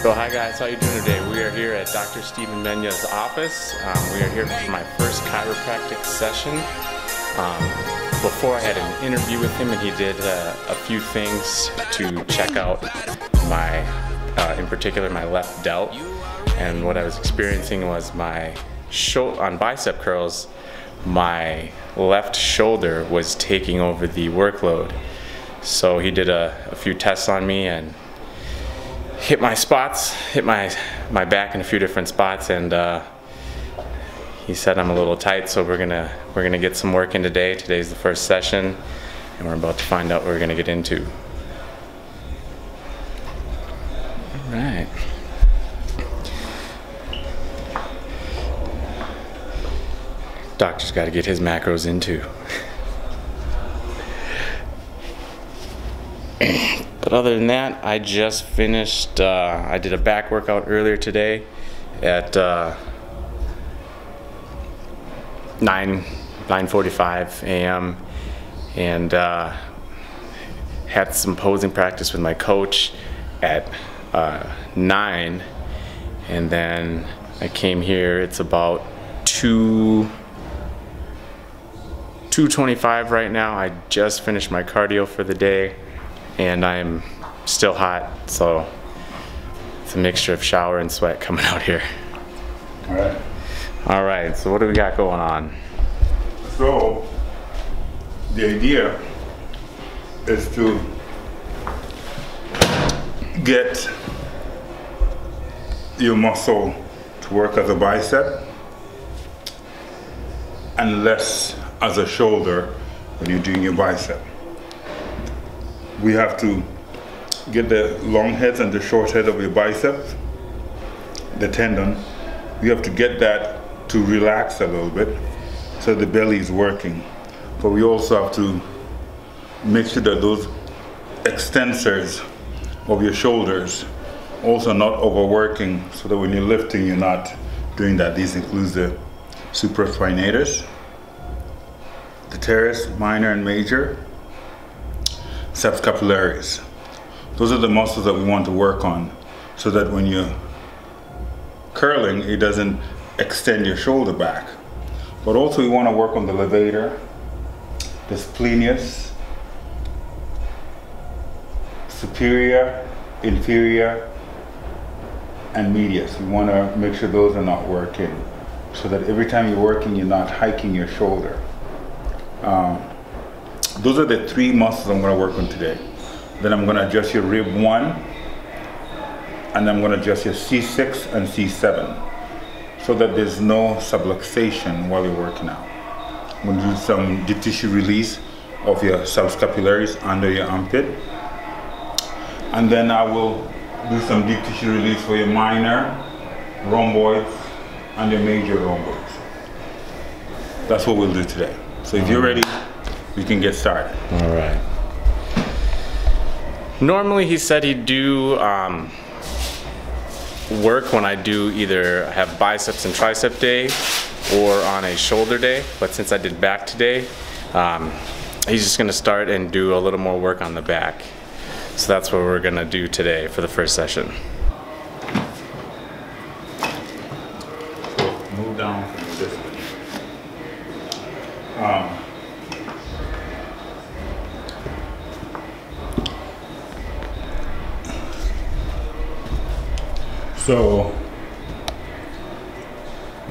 So hi guys, how you doing today? We are here at Dr. Stephen Menya's office. We are here for my first chiropractic session. Before I had an interview with him and he did a few things to check out my, in particular my left delt. And what I was experiencing was on bicep curls, my left shoulder was taking over the workload. So he did a few tests on me and hit my spots, hit my back in a few different spots, and he said I'm a little tight, so we're gonna get some work in today. Today's the first session, and we're about to find out what we're gonna get into. All right. Doctor's got to get his macros in too. But other than that, I just finished, I did a back workout earlier today at 9:45 a.m. and had some posing practice with my coach at 9, and then I came here, it's about 2:25 right now. I just finished my cardio for the day. And I'm still hot, so it's a mixture of shower and sweat coming out here. All right, so what do we got going on? So, the idea is to get your muscle to work as a bicep and less as a shoulder when you're doing your bicep. We have to get the long heads and the short head of your biceps, the tendon. We have to get that to relax a little bit so the belly is working. But we also have to make sure that those extensors of your shoulders also not overworking, so that when you're lifting, you're not doing that. These include the supraspinatus, the teres minor and major, subscapularis. Those are the muscles that we want to work on, so that when you're curling, it doesn't extend your shoulder back. But also we want to work on the levator, the splenius, superior, inferior, and medius. We want to make sure those are not working, so that every time you're working, you're not hiking your shoulder. Those are the three muscles I'm going to work on today. Then I'm going to adjust your rib 1, and I'm going to adjust your C6 and C7, so that there's no subluxation while you're working out. I'm going to do some deep tissue release of your subscapularis under your armpit, and then I will do some deep tissue release for your minor rhomboids and your major rhomboids. That's what we'll do today. So if you're ready, we can get started. All right. Normally he said he'd do work when I do either have biceps and tricep day or on a shoulder day, but since I did back today, he's just gonna start and do a little more work on the back. So that's what we're gonna do today for the first session. So move down from this way.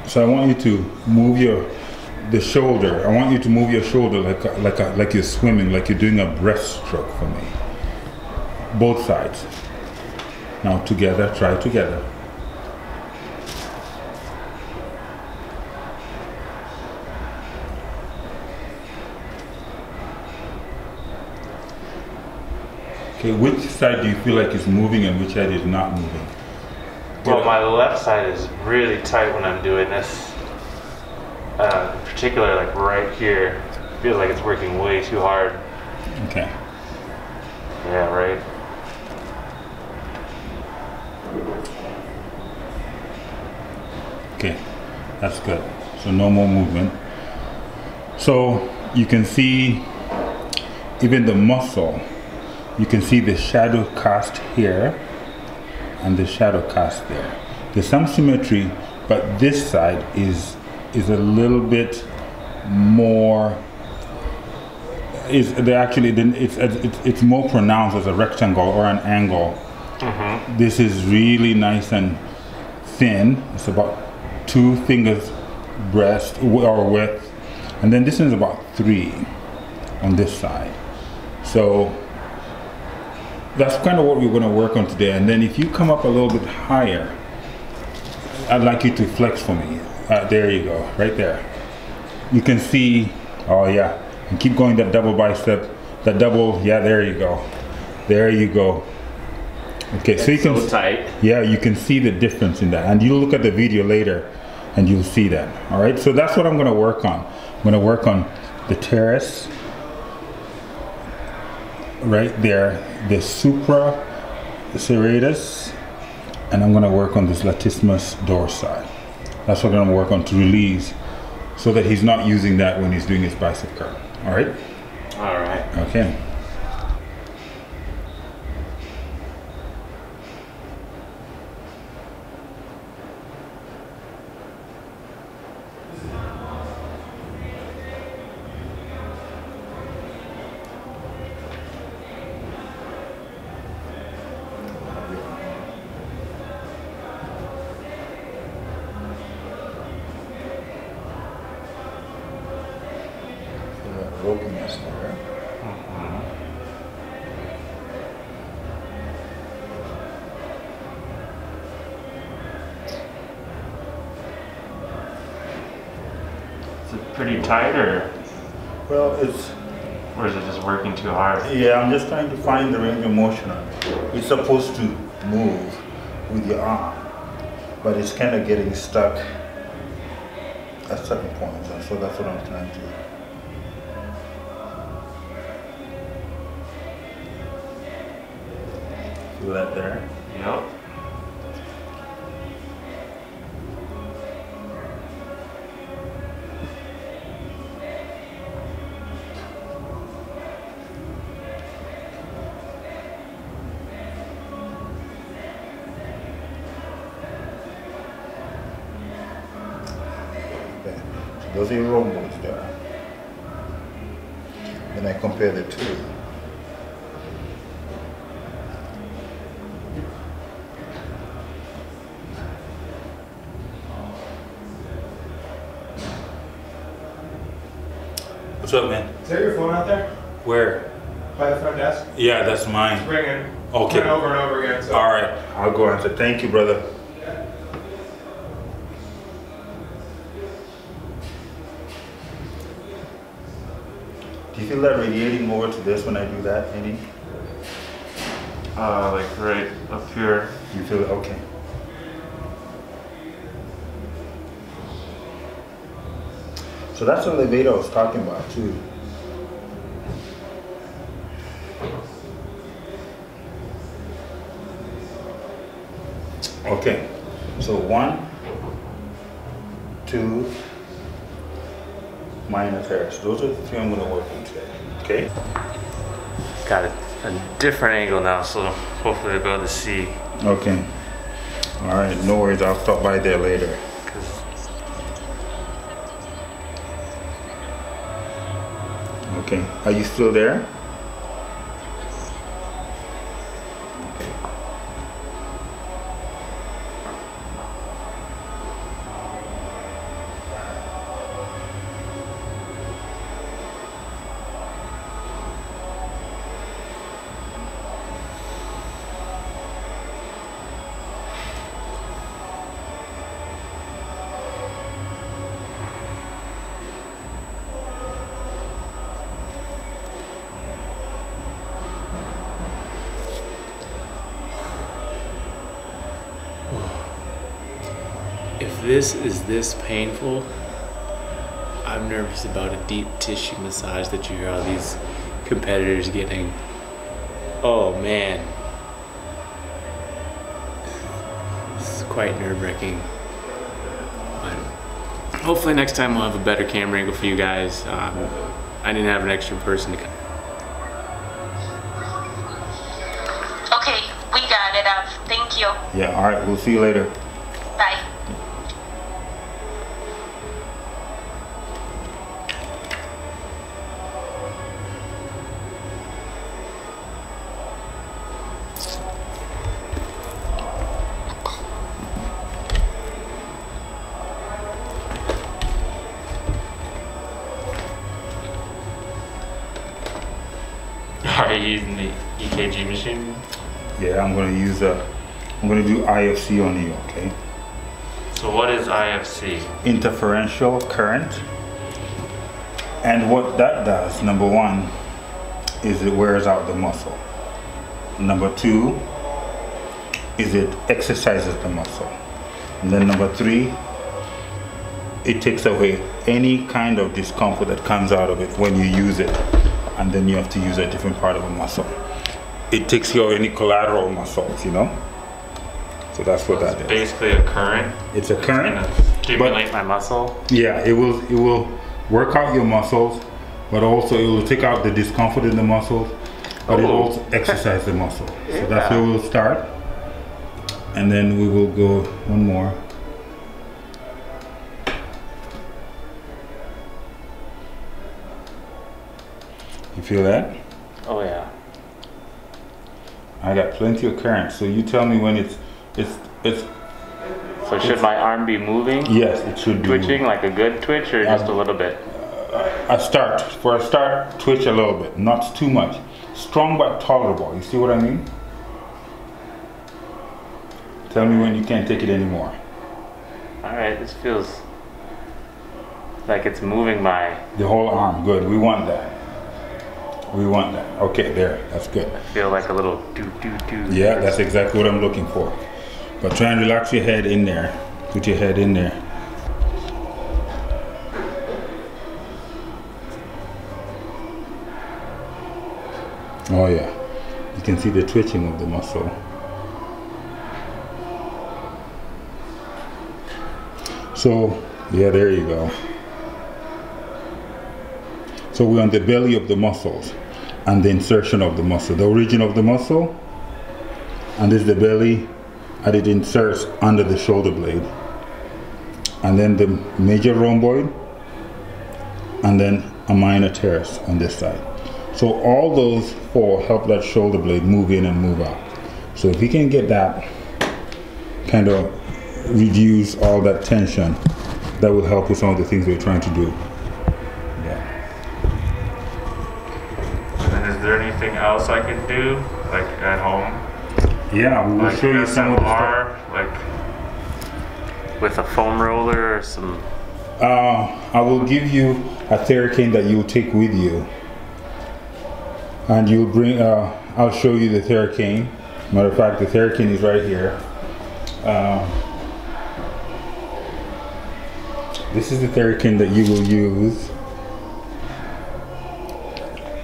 So I want you to move the shoulder. I want you to move your shoulder like you're swimming, like you're doing a breaststroke for me. Both sides. Now together, try together. Okay, which side do you feel like is moving and which side is not moving? Well, my left side is really tight when I'm doing this. In particular, like right here, feels like it's working way too hard. Okay. Yeah, right. Okay, that's good. So no more movement. So you can see even the muscle, you can see the shadow cast here and the shadow cast there. There's some symmetry, but this side is a little bit more. It's more pronounced as a rectangle or an angle. This is really nice and thin. It's about 2 fingers breadth or width, and then this is about 3 on this side. So that's kind of what we're going to work on today. And then if you come up a little bit higher, I'd like you to flex for me. There you go, right there. You can see, oh yeah, and keep going that double bicep, that double, yeah, there you go. There you go. Okay, so you can, so tight. Yeah, you can see the difference in that. And you'll look at the video later and you'll see that. All right, so that's what I'm gonna work on. I'm gonna work on the teres, right there, the supraserratus, and I'm gonna work on this latissimus dorsi. That's what I'm gonna work on to release, so that he's not using that when he's doing his bicep curl. All right? All right. Okay. Ropiness there. Is it pretty tight, or Well, is it just working too hard? yeah, I'm just trying to find the range of motion on it. It's supposed to move with your arm, but it's kind of getting stuck at certain points, and so that's what I'm trying to. Feel that there? Yep. Okay. So those are your roll moves there. Then I compare the two. What's up, man? Is that your phone out there? Where? By the front desk? Yeah, that's mine. It's ringing. Okay. Ringing over and over again. So. All right, I'll go answer. Thank you, brother. Do you feel that radiating over to this when I do that, any? Like right up here. You feel it? Okay. So that's what Levada was talking about too. Okay, so 1, 2, minor teres. Those are the 3 I'm going to work on today. Okay. Got a different angle now, so hopefully I'll be able to see. Okay. All right. No worries. I'll stop by there later. Okay. Are you still there? If this is this painful, I'm nervous about a deep tissue massage that you hear all these competitors getting. Oh man. This is quite nerve-wracking. But hopefully next time we'll have a better camera angle for you guys. I didn't have an extra person to come. Okay, we got it. Thank you. you. Yeah, all right, we'll see you later. Bye. Are you using the EKG machine? Yeah, I'm gonna do IFC on you, okay? So what is IFC? Interferential current. And what that does, number one, is it wears out the muscle. Number two, is it exercises the muscle. And then number three, it takes away any kind of discomfort that comes out of it when you use it. And then you have to use a different part of a muscle. It takes care of any collateral muscles, you know? So that's what that is. Basically a current. It's a current. Gonna stimulate my muscle. Yeah, it will work out your muscles, but also it will take out the discomfort in the muscles, but it will also exercise the muscle. So that's where we'll start. And then we will go one more. You feel that? Oh yeah. I got plenty of current. So you tell me when it's So should my arm be moving? yes, it should be Twitching like a good twitch or just a little bit? For a start, twitch a little bit, not too much. Strong but tolerable. You see what I mean? Tell me when you can't take it anymore. Alright, this feels like it's moving my... The whole arm, good. We want that. We want that. Okay, there. That's good. I feel like a little do. Yeah, that's exactly what I'm looking for. But try and relax your head in there. Put your head in there. Oh yeah. You can see the twitching of the muscle. So, yeah, there you go. So we're on the belly of the muscles and the insertion of the muscle. The origin of the muscle, and this is the belly, and it inserts under the shoulder blade. And then the major rhomboid, and then a minor teres on this side. So all those four help that shoulder blade move in and move out. So if we can get that, kind of reduce all that tension, that will help with some of the things we're trying to do. And is there anything else I can do, like at home? Yeah, we will Like show you some of the stuff. SMR, like with a foam roller or some... I will give you a Theracane that you'll take with you. And you'll bring, I'll show you the Theracane. Matter of fact, the Theracane is right here. This is the Theracane that you will use.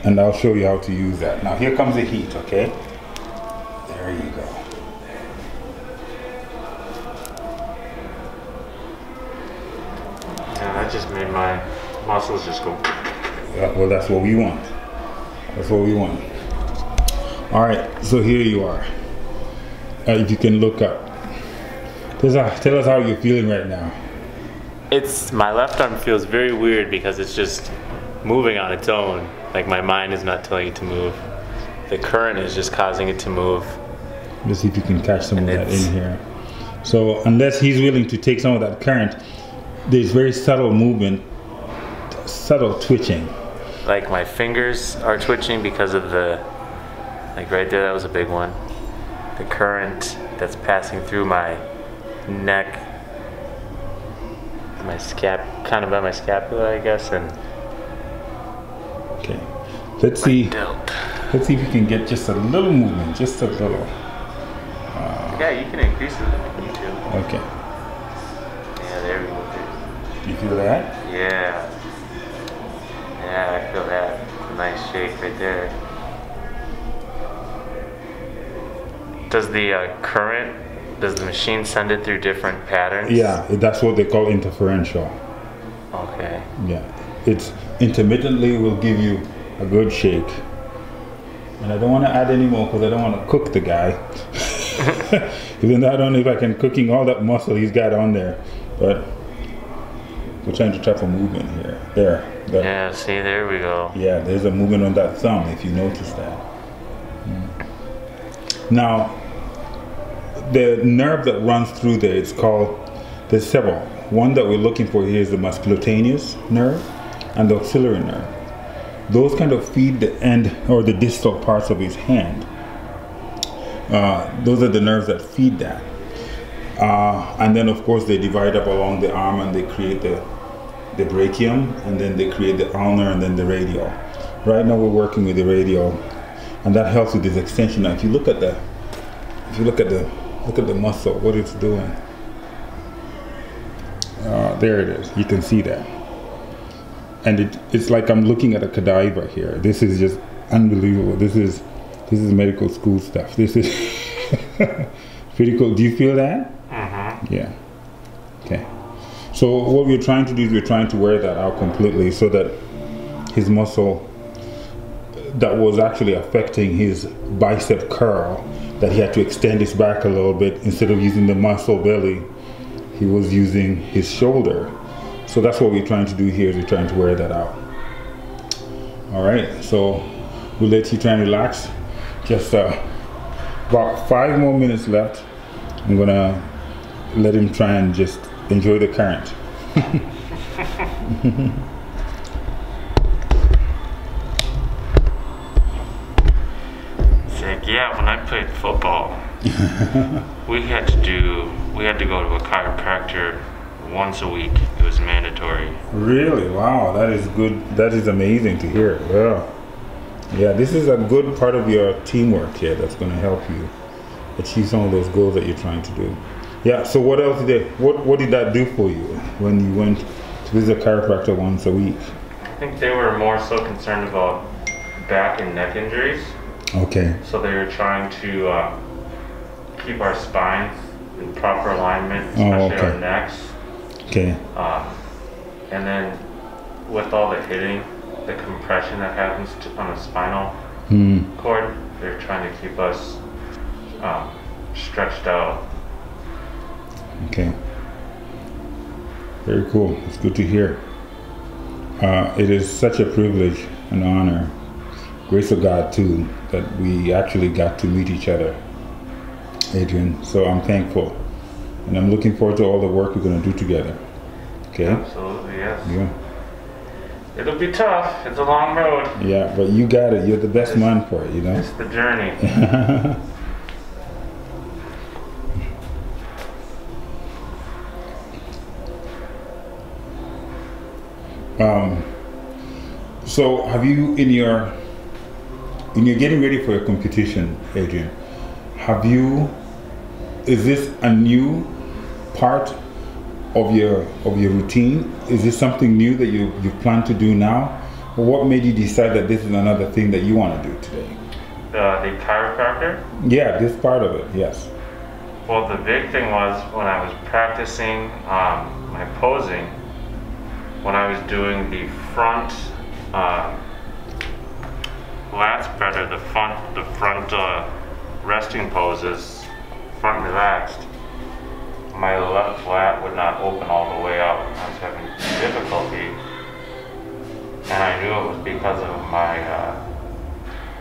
And I'll show you how to use that. Now here comes the heat, okay? There you go. Yeah, that just made my muscles just go... Yeah, well, that's what we want. That's what we want. All right, so here you are. If you can look up. Tell us how you're feeling right now. My left arm feels very weird because it's just moving on its own. Like my mind is not telling it to move. The current is just causing it to move. Let's see if you can catch some of that in here. So unless he's willing to take some of that current, there's very subtle movement, subtle twitching. Like my fingers are twitching because of the, like right there, that was a big one. The current that's passing through my neck, my kind of by my scapula, I guess, and okay. Let's see delt. if you can get just a little movement, just a little. Yeah, you can increase it if you need to. Okay. Yeah, there we go. You feel that? Yeah. Yeah, I feel that. It's a nice shake right there. Does the does the machine send it through different patterns? Yeah, that's what they call interferential. Okay. Yeah, it's intermittently will give you a good shake. And I don't want to add any more because I don't want to cook the guy. Even though I don't know if I can cooking all that muscle he's got on there, but we're trying to trap a movement here. There. Yeah, see, there we go. Yeah, there's a movement on that thumb if you notice that. Now, the nerve that runs through there, it's called, there's several. One that we're looking for here is the musculocutaneous nerve and the axillary nerve. Those kind of feed the end or the distal parts of his hand. Those are the nerves that feed that. And then of course they divide up along the arm and they create the brachium, and then they create the ulnar and then the radial. Right now we're working with the radial, and that helps with this extension. Now if you look at the muscle, what it's doing. There it is. You can see that. And it's like I'm looking at a cadaver here. This is just unbelievable. This is medical school stuff. This is pretty cool. Do you feel that? Mm-hmm. Yeah. Okay. So what we're trying to do is we're trying to wear that out completely so that his muscle that was actually affecting his bicep curl, that he had to extend his back a little bit instead of using the muscle belly, he was using his shoulder. So that's what we're trying to do here, is we're trying to wear that out. All right, so we'll let you try and relax. Just about 5 more minutes left. I'm gonna let him try and just enjoy the current. It's like, yeah, when I played football, we had to go to a chiropractor once a week. It was mandatory. Really? Wow, that is good. That is amazing to hear. Well, yeah, this is a good part of your teamwork here that's going to help you achieve some of those goals that you're trying to do. Yeah, so what else what did that do for you when you went to visit a chiropractor once a week? I think they were more so concerned about back and neck injuries. Okay. So they were trying to keep our spines in proper alignment, especially our necks. Okay. And then with all the hitting, the compression that happens on the spinal cord, they're trying to keep us stretched out. Okay. Very cool. It's good to hear. It is such a privilege and honor, grace of God too, that we actually got to meet each other, Adrian. So I'm thankful. And I'm looking forward to all the work we're going to do together. Okay? Absolutely, yes. Yeah. It'll be tough. It's a long road. Yeah, but you got it. You're the best man for it, you know? It's the journey. So have you, in your getting ready for your competition, Adrian, is this a new part of your routine? Is this something new that you plan to do now? Or what made you decide that this is another thing that you want to do today? The chiropractor? Yeah, this part of it, yes. Well, the big thing was when I was practicing my posing, when I was doing the front lat spreader, the front resting poses, front relaxed, my left lat would not open all the way up. I was having difficulty, and I knew it was because of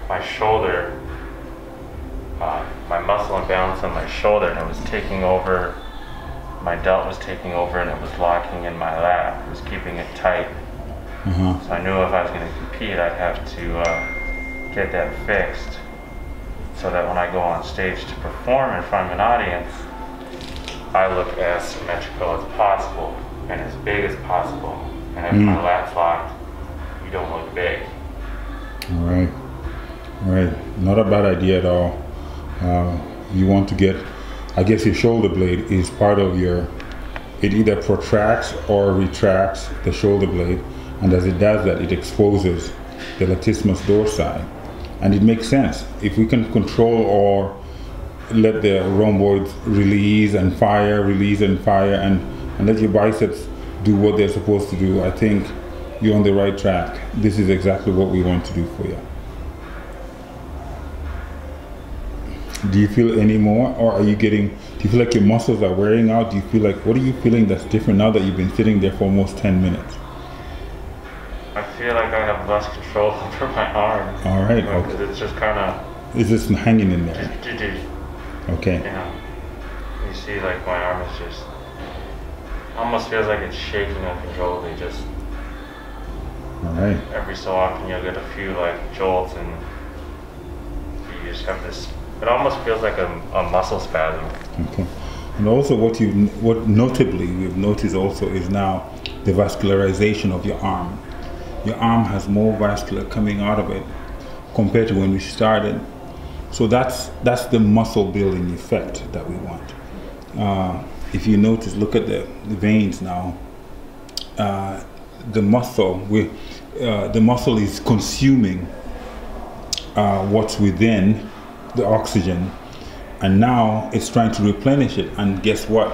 my shoulder, my muscle imbalance on my shoulder, and it was taking over. My delt was taking over, and it was locking in my lat. It was keeping it tight. So I knew if I was going to compete, I'd have to get that fixed, so that when I go on stage to perform in front of an audience, I look as symmetrical as possible and as big as possible. And if my lat's locked, you don't look big. All right. All right. Not a bad idea at all. You want to get, I guess your shoulder blade is part of your, it either protracts or retracts the shoulder blade. And as it does that, it exposes the latissimus dorsi. And it makes sense. If we can control or let the rhomboids release and fire, and let your biceps do what they're supposed to do, I think you're on the right track. This is exactly what we want to do for you. Do you feel any more, or are you getting? Do you feel like your muscles are wearing out? Do you feel like, what are you feeling that's different now that you've been sitting there for almost 10 minutes? I feel like I have less control over my arm. All right. Like, Okay. it's just kind of. Is this hanging in there? Okay. You know, you see, like my arm is just almost feels like it's shaking uncontrollably. Just All right. every so often you'll get a few like jolts, and you just have this. It almost feels like a muscle spasm. Okay. And also, what notably we've noticed also is now the vascularization of your arm. Your arm has more vascular coming out of it compared to when we started. So that's the muscle building effect that we want. If you notice, look at the veins now. The muscle is consuming what's within the oxygen, and now it's trying to replenish it. And guess what?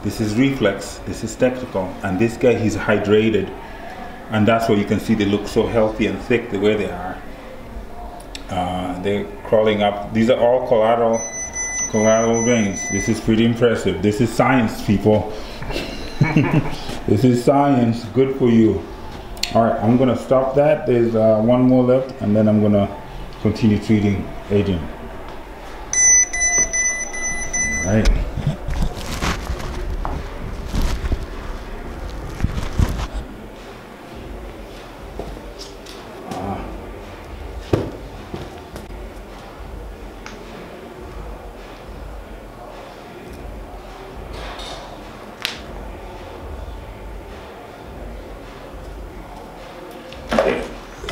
This is reflex, this is technical, and this guy, he's hydrated, and that's why you can see they look so healthy and thick the way they are. They're crawling up. These are all collateral veins. This is pretty impressive. This is science, people. This is science. Good for you. All right, I'm gonna stop that. There's one more left, and then I'm gonna continue treating Adrian. All right.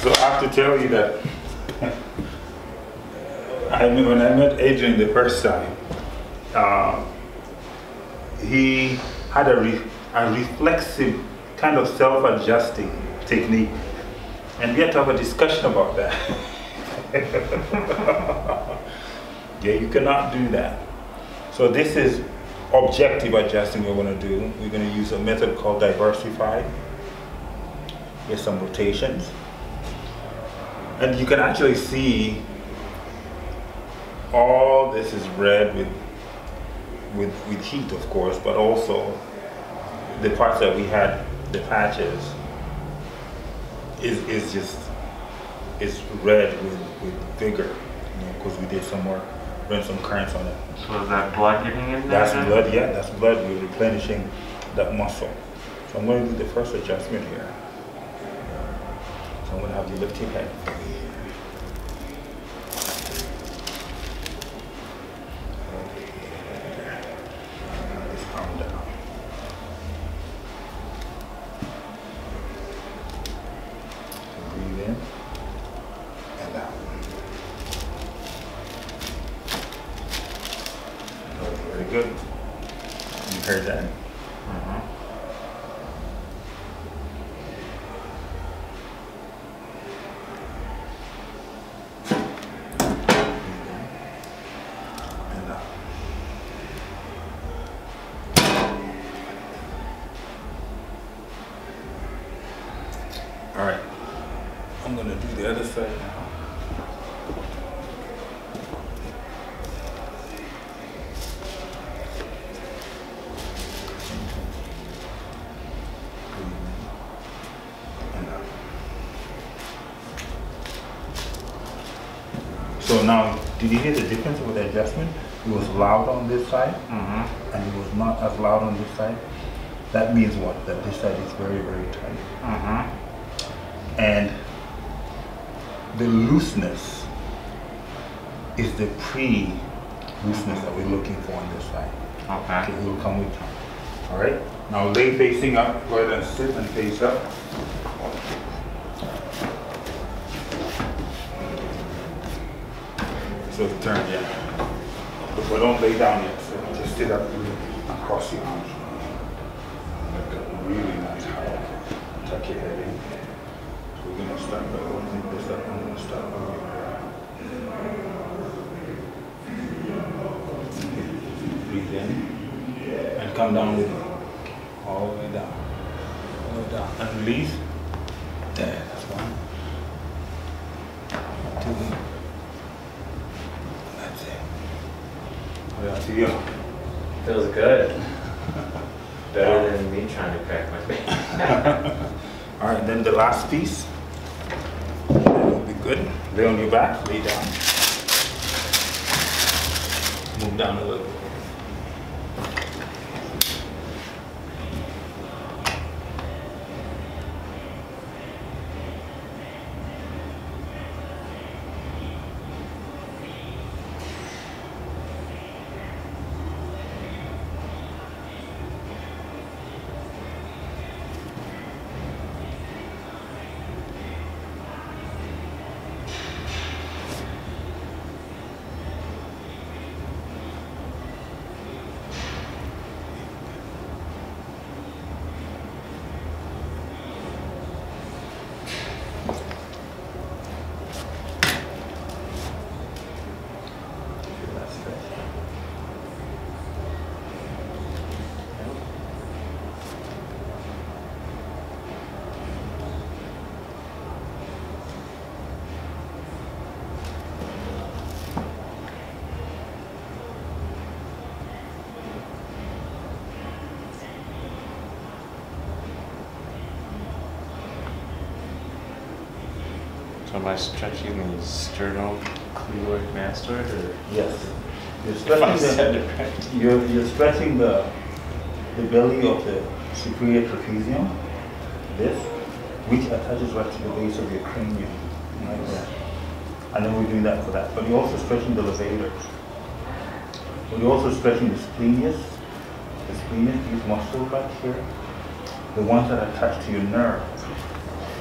So I have to tell you that when I met Adrian the first time, he had a reflexive kind of self-adjusting technique, and we had to have a discussion about that. Yeah, you cannot do that. So this is objective adjusting we're going to do. We're going to use a method called diversified. Here's some rotations. And you can actually see all this is red with heat, of course, but also the parts that we had, the patches, is red with vigor, because we did some work, ran some currents on it. So is that blood getting in there? That's blood, yeah, that's blood. We're replenishing that muscle. So I'm going to do the first adjustment here. So I'm going to have you lift your head for me. Just calm down. Breathe in and out. Very good. You heard that? All right, I'm gonna do the other side now. So now, did you hear the difference with the adjustment? It was loud on this side, and it was not as loud on this side. That means what? That this side is very, very tight. And the looseness is the pre-looseness that we're looking for on this side. Okay. It will come with time. All right? Now lay facing up. Go ahead and sit and face up. So turn, yeah. But don't lay down yet. So just sit up across your arms. Really nice. Tuck your head in. We're going to start by opening this up. I'm going to start over here. Breathe in and come down with me. All the way down. All the way down. And release. There, that's one. 2. That's it. Yeah, to you. Feels good. Better than me trying to crack my face. All right, then the last piece. That'll be good. Lay on your back, lay down. Move down a little bit. So am I stretching the sternocleidomastoid or? Yes. You're If I stretching said the, it right. you're stretching the belly of the superior trapezium, this, which attaches right to the base of your cranium, like that. And then we're doing that for that. But you're also stretching the levators. But you're also stretching the splenius. The splenius, these muscles right here, the ones that attach to your nerve.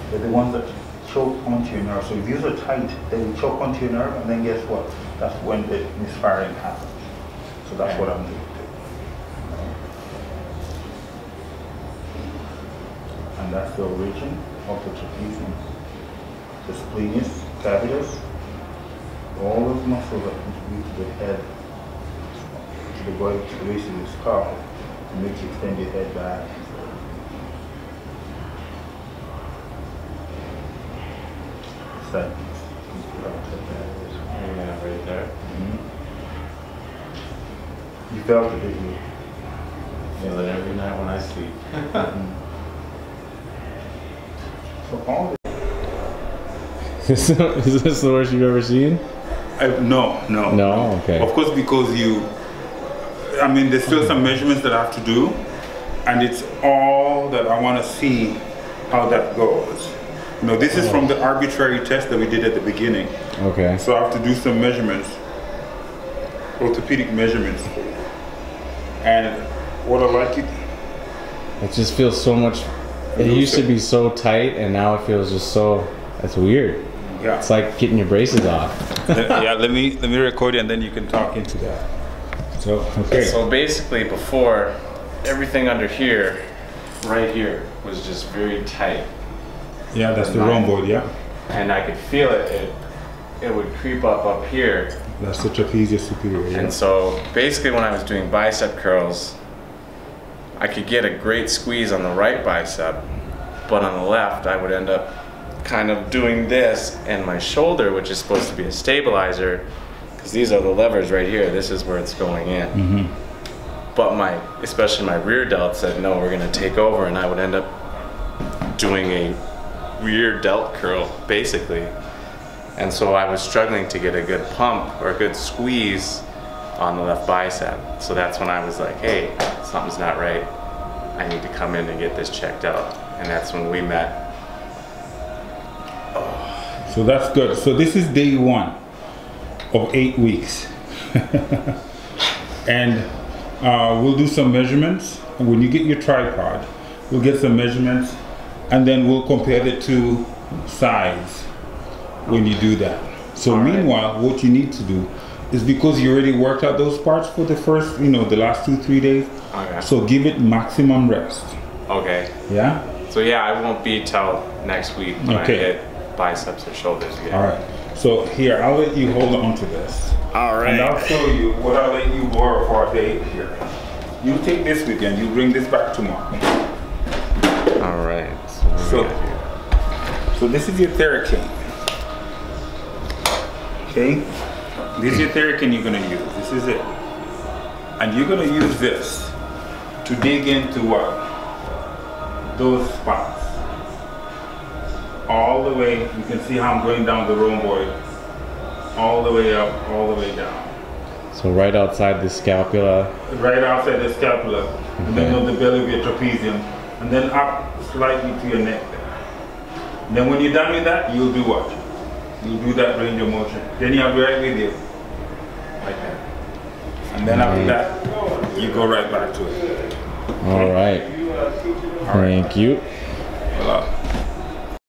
They're the ones that choke onto your nerve. So if these are tight, they will choke onto your nerve, and then guess what? That's when the misfiring happens. So that's what I'm doing. And that's the origin of the trapezium. The splenius, cavitas, all those muscles that contribute to the head, to the body, to the base of the skull, to make you extend your head back. That, Yeah, right there. you felt it, didn't you? Feel it every night when I sleep. So all Is this the worst you've ever seen? no. No? Okay. Of course, because I mean, there's still some measurements that I have to do, and it's all that I want to see how that goes. You know, this is from the arbitrary test that we did at the beginning. Okay. So I have to do some measurements, orthopedic measurements. And what I like it, It just feels so much. It used to be so tight, and now it feels just so. That's weird. yeah. It's like getting your braces off. Yeah, let me record it and then you can talk into that. So, okay. So basically before, everything under here, right here, was just very tight. Yeah, that's the rhomboid, yeah. And I could feel it. It would creep up here. That's the trapezius superior, yeah. And so basically when I was doing bicep curls, I could get a great squeeze on the right bicep, but on the left I would end up kind of doing this, and my shoulder, which is supposed to be a stabilizer, because these are the levers right here, this is where it's going in. But especially my rear delt said, no, we're gonna take over, and I would end up doing a rear delt curl, basically. And so I was struggling to get a good pump or a good squeeze on the left bicep. So that's when I was like, hey, something's not right. I need to come in and get this checked out. And that's when we met. So that's good. So this is day 1 of 8 weeks. And we'll do some measurements. And when you get your tripod, we'll get some measurements, and then we'll compare the two sides when you do that. So meanwhile, what you need to do is, because you already worked out those parts for the first, the last 2-3 days. Okay. So give it maximum rest. Okay. Yeah? So yeah, I won't be till next week when I hit biceps or shoulders again. All right. So here, I'll let you hold on to this. All right. And I'll show you what I'll let you borrow for a day here. You take this weekend, you bring this back tomorrow. All right. So, what do we got here? So this is your Theracane. Okay? This is your Theracane you're gonna use. This is it. And you're gonna use this to dig into what? Those spots. All the way, you can see how I'm going down the rhomboid. All the way up, all the way down. So right outside the scapula. Right outside the scapula, and then on the belly of your trapezium, and then up slightly to your neck there. And then when you're done with that, you'll do what? You'll do that range of motion. Then you have the right with you. Like that. And then after that, you go right back to it. All right. Thank you. Voila.